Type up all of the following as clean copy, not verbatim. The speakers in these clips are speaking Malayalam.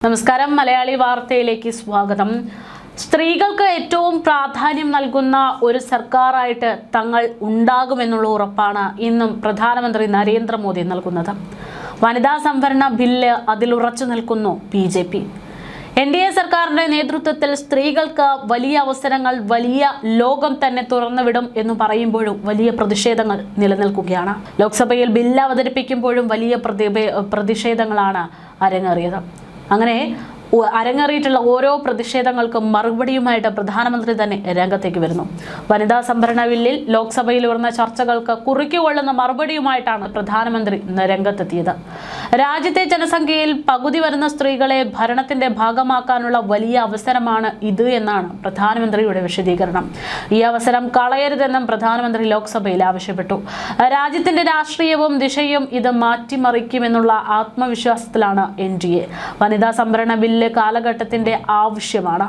നമസ്കാരം മലയാളി വാർത്തയിലേക്ക് സ്വാഗതം. സ്ത്രീകൾക്ക് ഏറ്റവും പ്രാധാന്യം നൽകുന്ന ഒരു സർക്കാരായിട്ട് തങ്ങൾ ഉണ്ടാകുമെന്നുള്ള ഉറപ്പാണ് ഇന്നും പ്രധാനമന്ത്രി നരേന്ദ്രമോദി നൽകുന്നത്. വനിതാ സംവരണ ബില്ല് അതിലുറച്ചു നിൽക്കുന്നു BJP. NDA സർക്കാരിന്റെ നേതൃത്വത്തിൽ സ്ത്രീകൾക്ക് വലിയ അവസരങ്ങൾ, വലിയ ലോകം തന്നെ തുറന്നുവിടും എന്ന് പറയുമ്പോഴും വലിയ പ്രതിഷേധങ്ങൾ നിലനിൽക്കുകയാണ്. ലോക്സഭയിൽ ബില്ല് അവതരിപ്പിക്കുമ്പോഴും വലിയ പ്രതിഷേധങ്ങളാണ് അരങ്ങേറിയത്. അങ്ങനെ അരങ്ങേറിയിട്ടുള്ള ഓരോ പ്രതിഷേധങ്ങൾക്കും മറുപടിയുമായിട്ട് പ്രധാനമന്ത്രി തന്നെ രംഗത്തേക്ക് വരുന്നു. വനിതാ സംവരണ ബില്ലിൽ ലോക്സഭയിൽ ഉയർന്ന ചർച്ചകൾക്ക് കുറിക്കുകൊള്ളുന്ന മറുപടിയുമായിട്ടാണ് പ്രധാനമന്ത്രി രംഗത്തെത്തിയത്. രാജ്യത്തെ ജനസംഖ്യയിൽ പകുതി വരുന്ന സ്ത്രീകളെ ഭരണത്തിന്റെ ഭാഗമാക്കാനുള്ള വലിയ അവസരമാണ് ഇത് എന്നാണ് പ്രധാനമന്ത്രിയുടെ വിശദീകരണം. ഈ അവസരം കളയരുതെന്നും പ്രധാനമന്ത്രി ലോക്സഭയിൽ ആവശ്യപ്പെട്ടു. രാജ്യത്തിന്റെ രാഷ്ട്രീയവും ദിശയും ഇത് മാറ്റിമറിക്കുമെന്നുള്ള ആത്മവിശ്വാസത്തിലാണ് NDA. വനിതാ സംവരണ ബില്ല് കാലഘട്ടത്തിന്റെ ആവശ്യമാണ്.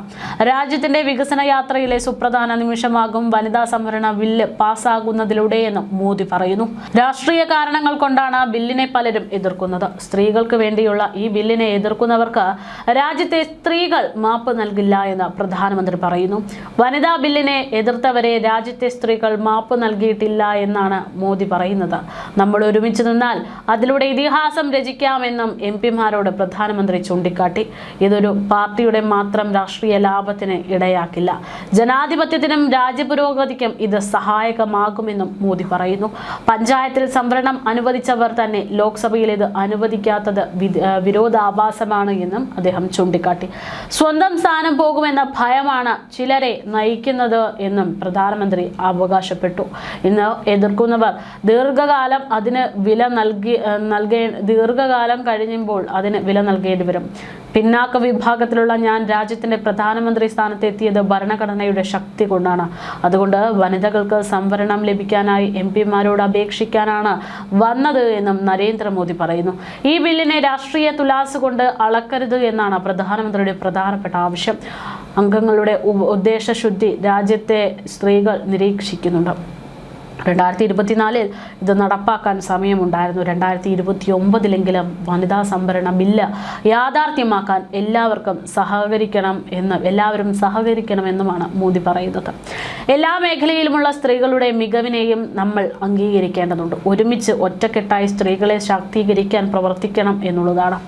രാജ്യത്തിന്റെ വികസന യാത്രയിലെ സുപ്രധാന നിമിഷമാകും വനിതാ സംവരണ ബില്ല് പാസ്സാകുന്നതിലൂടെയെന്നും മോദി പറയുന്നു. രാഷ്ട്രീയ കാരണങ്ങൾ കൊണ്ടാണ് ബില്ലിനെ പലരും എതിർക്കുന്നത്. സ്ത്രീകൾക്ക് വേണ്ടിയുള്ള ഈ ബില്ലിനെ എതിർക്കുന്നവർക്ക് രാജ്യത്തെ സ്ത്രീകൾ മാപ്പ് നൽകില്ല എന്ന് പ്രധാനമന്ത്രി പറയുന്നു. വനിതാ ബില്ലിനെ എതിർത്തവരെ രാജ്യത്തെ സ്ത്രീകൾ മാപ്പ് നൽകിയിട്ടില്ല എന്നാണ് മോദി പറയുന്നത്. നമ്മൾ ഒരുമിച്ച് നിന്നാൽ അതിലൂടെ ഇതിഹാസം രചിക്കാമെന്നും MP-മാരോട് പ്രധാനമന്ത്രി ചൂണ്ടിക്കാട്ടി. ഇതൊരു പാർട്ടിയുടെ മാത്രം രാഷ്ട്രീയ ലാഭത്തിന് ഇടയാക്കില്ല. ജനാധിപത്യത്തിനും രാജ്യപുരോഗതിക്കും ഇത് സഹായകമാകുമെന്നും മോദി പറയുന്നു. പഞ്ചായത്തിൽ സംവരണം അനുവദിച്ചവർ തന്നെ ലോക്സഭയിൽ ഇത് അനുവദിക്കാത്തത് വിരോധാഭാസമാണ് എന്നും അദ്ദേഹം ചൂണ്ടിക്കാട്ടി. സ്വന്തം സ്ഥാനം പോകുമെന്ന ഭയമാണ് ചിലരെ നയിക്കുന്നത് എന്നും പ്രധാനമന്ത്രി അവകാശപ്പെട്ടു. ഇന്ന് എതിർക്കുന്നവർ ദീർഘകാലം കഴിയുമ്പോൾ അതിന് വില നൽകേണ്ടി വരും. പിന്നാക്ക വിഭാഗത്തിലുള്ള ഞാൻ രാജ്യത്തിന്റെ പ്രധാനമന്ത്രി സ്ഥാനത്ത് എത്തിയത് ഭരണഘടനയുടെ ശക്തി കൊണ്ടാണ്. അതുകൊണ്ട് വനിതകൾക്ക് സംവരണം ലഭിക്കാനായി MP-മാരോട് അപേക്ഷിക്കാനാണ് വന്നത് എന്നും നരേന്ദ്രമോദി പറയുന്നു. ഈ ബില്ലിനെ രാഷ്ട്രീയ തുലാസ് കൊണ്ട് അളക്കരുത് എന്നാണ് പ്രധാനമന്ത്രിയുടെ പ്രധാനപ്പെട്ട ആവശ്യം. അംഗങ്ങളുടെ ഉദ്ദേശശുദ്ധി രാജ്യത്തെ സ്ത്രീകൾ നിരീക്ഷിക്കുന്നുണ്ട്. 2024 ഇത് നടപ്പാക്കാൻ സമയമുണ്ടായിരുന്നു. 2029 വനിതാ സംവരണ ബില്ല് യാഥാർത്ഥ്യമാക്കാൻ എല്ലാവരും സഹകരിക്കണമെന്നുമാണ് മോദി പറയുന്നത്. എല്ലാ മേഖലയിലുമുള്ള സ്ത്രീകളുടെ മികവിനെയും നമ്മൾ അംഗീകരിക്കേണ്ടതുണ്ട്. ഒരുമിച്ച് ഒറ്റക്കെട്ടായി സ്ത്രീകളെ ശാക്തീകരിക്കാൻ പ്രവർത്തിക്കണം എന്നുള്ളതാണ്.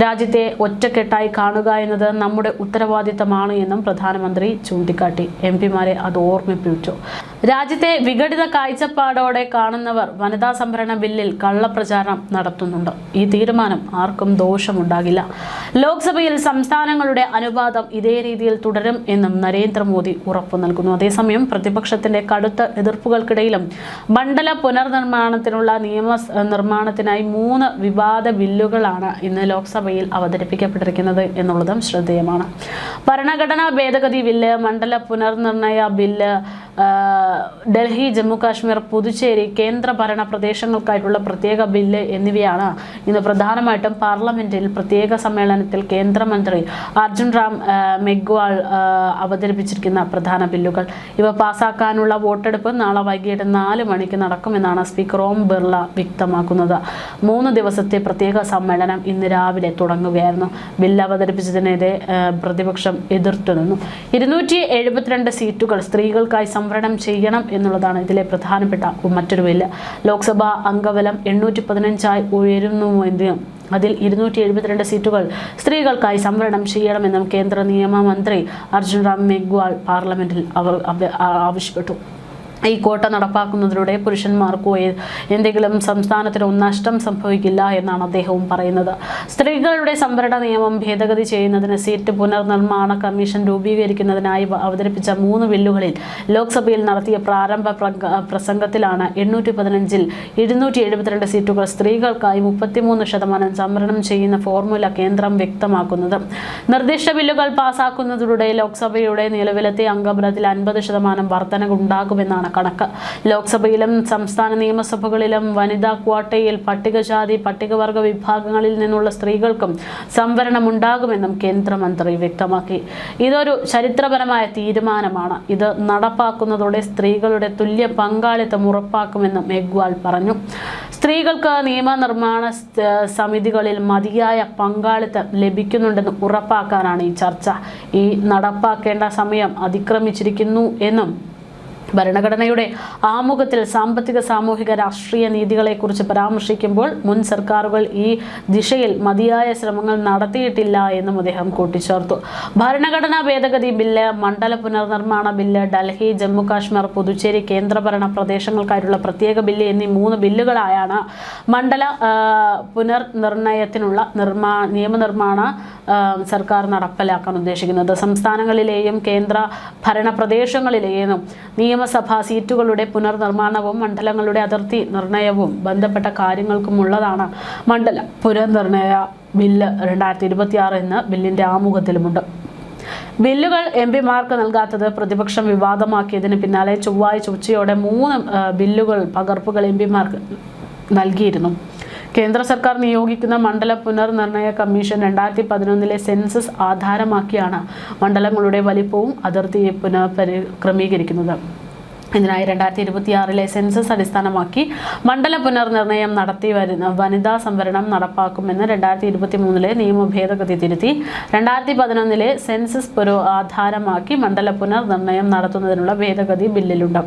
രാജ്യത്തെ ഒറ്റക്കെട്ടായി കാണുക എന്നത് നമ്മുടെ ഉത്തരവാദിത്തമാണ് എന്നും പ്രധാനമന്ത്രി ചൂണ്ടിക്കാട്ടി. MP-മാരെ അത് ഓർമ്മിപ്പിച്ചു. രാജ്യത്തെ വിഘടിത കാഴ്ചപ്പാടോടെ കാണുന്നവർ വനിതാ സംവരണ ബില്ലിൽ കള്ളപ്രചാരണം നടത്തുന്നുണ്ട്. ഈ തീരുമാനം ആർക്കും ദോഷമുണ്ടാകില്ല. ലോക്സഭയിൽ സംസ്ഥാനങ്ങളുടെ അനുപാതം ഇതേ രീതിയിൽ തുടരും എന്നും നരേന്ദ്രമോദി ഉറപ്പു നൽകുന്നു. അതേസമയം പ്രതിപക്ഷത്തിന്റെ കടുത്ത എതിർപ്പുകൾക്കിടയിലും മണ്ഡല പുനർനിർമ്മാണത്തിനുള്ള നിയമനിർമ്മാണത്തിനായി 3 വിവാദ ബില്ലുകളാണ് ഇന്ന് ലോക്സഭയിൽ അവതരിപ്പിക്കപ്പെട്ടിരിക്കുന്നത് എന്നുള്ളതും ശ്രദ്ധേയമാണ്. ഭരണഘടനാ ഭേദഗതി ബില്ല്, മണ്ഡല പുനർനിർണയ ബില്ല്, ഡൽഹി, ജമ്മു കാശ്മീർ, പുതുച്ചേരി കേന്ദ്ര ഭരണ പ്രദേശങ്ങൾക്കായിട്ടുള്ള പ്രത്യേക ബില്ല് എന്നിവയാണ് ഇന്ന് പ്രധാനമായിട്ടും പാർലമെന്റിൽ പ്രത്യേക സമ്മേളനത്തിൽ കേന്ദ്രമന്ത്രി അർജുൻ റാം മെഗ്വാൾ അവതരിപ്പിച്ചിരിക്കുന്ന പ്രധാന ബില്ലുകൾ. ഇവ പാസാക്കാനുള്ള വോട്ടെടുപ്പ് നാളെ വൈകിട്ട് 4 മണിക്ക് നടക്കുമെന്നാണ് സ്പീക്കർ ഓം ബിർള വ്യക്തമാക്കുന്നത്. 3 ദിവസത്തെ പ്രത്യേക സമ്മേളനം ഇന്ന് രാവിലെ തുടങ്ങുകയായിരുന്നു. ബില്ല് അവതരിപ്പിച്ചതിനെതിരെ പ്രതിപക്ഷം എതിർത്തുനിന്നു. 272 സീറ്റുകൾ സ്ത്രീകൾക്കായി സംവരണം ചെയ്യണം എന്നുള്ളതാണ് ഇതിലെ പ്രധാനപ്പെട്ട മറ്റൊരു ബില്ല്. ലോക്സഭാ അംഗബലം 815 ഉയരുന്നുവെന്നും അതിൽ 272 സീറ്റുകൾ സ്ത്രീകൾക്കായി സംവരണം ചെയ്യണമെന്നും കേന്ദ്ര നിയമമന്ത്രി അർജുൻ റാം മെഗ്വാൾ പാർലമെന്റിൽ ആവശ്യപ്പെട്ടു. ഈ കോട്ട നടപ്പാക്കുന്നതിലൂടെ പുരുഷന്മാർക്കോ എന്തെങ്കിലും സംസ്ഥാനത്തിനോ നഷ്ടം സംഭവിക്കില്ല എന്നാണ് അദ്ദേഹവും പറയുന്നത്. സ്ത്രീകളുടെ സംവരണ നിയമം ഭേദഗതി ചെയ്യുന്നതിന് സീറ്റ് പുനർനിർമ്മാണ കമ്മീഷൻ രൂപീകരിക്കുന്നതിനായി അവതരിപ്പിച്ച 3 ബില്ലുകളിൽ ലോക്സഭയിൽ നടത്തിയ പ്രാരംഭ പ്രസംഗത്തിലാണ് 815-ൽ 272 സീറ്റുകൾ സ്ത്രീകൾക്കായി 33% സംവരണം ചെയ്യുന്ന ഫോർമുല കേന്ദ്രം വ്യക്തമാക്കുന്നത്. നിർദ്ദിഷ്ട ബില്ലുകൾ പാസാക്കുന്നതിലൂടെ ലോക്സഭയുടെ നിലവിലത്തെ അംഗബലത്തിൽ 50% വർധന ഉണ്ടാകുമെന്നാണ് കണക്ക്. ലോക്സഭയിലും സംസ്ഥാന നിയമസഭകളിലും വനിതാ ക്വാട്ടയിൽ പട്ടികജാതി പട്ടികവർഗ വിഭാഗങ്ങളിൽ നിന്നുള്ള സ്ത്രീകൾക്കും സംവരണമുണ്ടാകുമെന്നും കേന്ദ്രമന്ത്രി വ്യക്തമാക്കി. ഇതൊരു ചരിത്രപരമായ തീരുമാനമാണ്. ഇത് നടപ്പാക്കുന്നതോടെ സ്ത്രീകളുടെ തുല്യ പങ്കാളിത്തം ഉറപ്പാക്കുമെന്നും മെഗ്വാൾ പറഞ്ഞു. സ്ത്രീകൾക്ക് നിയമനിർമ്മാണ സമിതികളിൽ മതിയായ പങ്കാളിത്തം ലഭിക്കുന്നുണ്ടെന്ന് ഉറപ്പാക്കാനാണ് ഈ ചർച്ച. ഈ നടപ്പാക്കേണ്ട സമയം അതിക്രമിച്ചിരിക്കുന്നു എന്നും ഭരണഘടനയുടെ ആമുഖത്തിൽ സാമ്പത്തിക സാമൂഹിക രാഷ്ട്രീയ നീതികളെക്കുറിച്ച് പരാമർശിക്കുമ്പോൾ മുൻ സർക്കാരുകൾ ഈ ദിശയിൽ മതിയായ ശ്രമങ്ങൾ നടത്തിയിട്ടില്ല എന്നും അദ്ദേഹം കൂട്ടിച്ചേർത്തു. ഭരണഘടനാ ഭേദഗതി ബില്ല്, മണ്ഡല പുനർനിർമ്മാണ ബില്ല്, ഡൽഹി, ജമ്മു കാശ്മീർ, പുതുച്ചേരി കേന്ദ്രഭരണ പ്രദേശങ്ങൾക്കായിട്ടുള്ള പ്രത്യേക ബില്ല് എന്നീ 3 ബില്ലുകളായാണ് മണ്ഡല പുനർനിർണയത്തിനുള്ള നിയമനിർമ്മാണ സർക്കാർ നടപ്പിലാക്കാൻ ഉദ്ദേശിക്കുന്നത്. സംസ്ഥാനങ്ങളിലെയും കേന്ദ്ര ഭരണ പ്രദേശങ്ങളിലെയും നിയമസഭാ സീറ്റുകളുടെ പുനർനിർമ്മാണവും മണ്ഡലങ്ങളുടെ അതിർത്തി നിർണയവും ബന്ധപ്പെട്ട കാര്യങ്ങൾക്കുമുള്ളതാണ് മണ്ഡല പുനർനിർണയ ബില്ല് 2026 എന്ന് ബില്ലിന്റെ ആമുഖത്തിലുമുണ്ട്. ബില്ലുകൾ എംപിമാർക്ക് നൽകാത്തത് പ്രതിപക്ഷം വിവാദമാക്കിയതിന് പിന്നാലെ ചൊവ്വാഴ്ച ഉച്ചയോടെ 3 ബില്ലുകൾ പകർപ്പുകൾ എംപിമാർക്ക് നൽകിയിരുന്നു. കേന്ദ്ര സർക്കാർ നിയോഗിക്കുന്ന മണ്ഡല പുനർനിർണയ കമ്മീഷൻ 2011 സെൻസസ് ആധാരമാക്കിയാണ് മണ്ഡലങ്ങളുടെ വലിപ്പവും അതിർത്തിയെ പുനഃക്രമീകരിക്കുന്നത്. ഇതിനായി 2026 സെൻസസ് അടിസ്ഥാനമാക്കി മണ്ഡല പുനർനിർണയം നടത്തി വരുന്ന വനിതാ സംവരണം നടപ്പാക്കുമെന്ന് 2023 നിയമ ഭേദഗതി തിരുത്തി 2011 സെൻസസ് ആധാരമാക്കി മണ്ഡല പുനർനിർണയം നടത്തുന്നതിനുള്ള ഭേദഗതി ബില്ലിലുണ്ട്.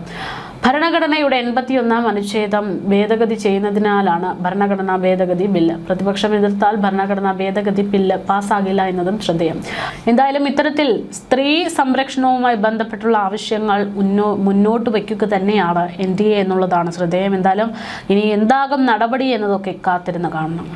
ഭരണഘടനയുടെ 81-ാം അനുച്ഛേദം ഭേദഗതി ചെയ്യുന്നതിനാലാണ് ഭരണഘടനാ ഭേദഗതി ബില്ല്. പ്രതിപക്ഷം എതിർത്താൽ ഭരണഘടനാ ഭേദഗതി ബില്ല് പാസ്സാകില്ല എന്നതും ശ്രദ്ധേയം. എന്തായാലും ഇത്തരത്തിൽ സ്ത്രീ സംരക്ഷണവുമായി ബന്ധപ്പെട്ടുള്ള ആവശ്യങ്ങൾ മുന്നോട്ട് വയ്ക്കുക തന്നെയാണ് NDA എന്നുള്ളതാണ് ശ്രദ്ധേയം. എന്തായാലും ഇനി എന്താകും നടപടി എന്നതൊക്കെ കാത്തിരുന്ന് കാണണം.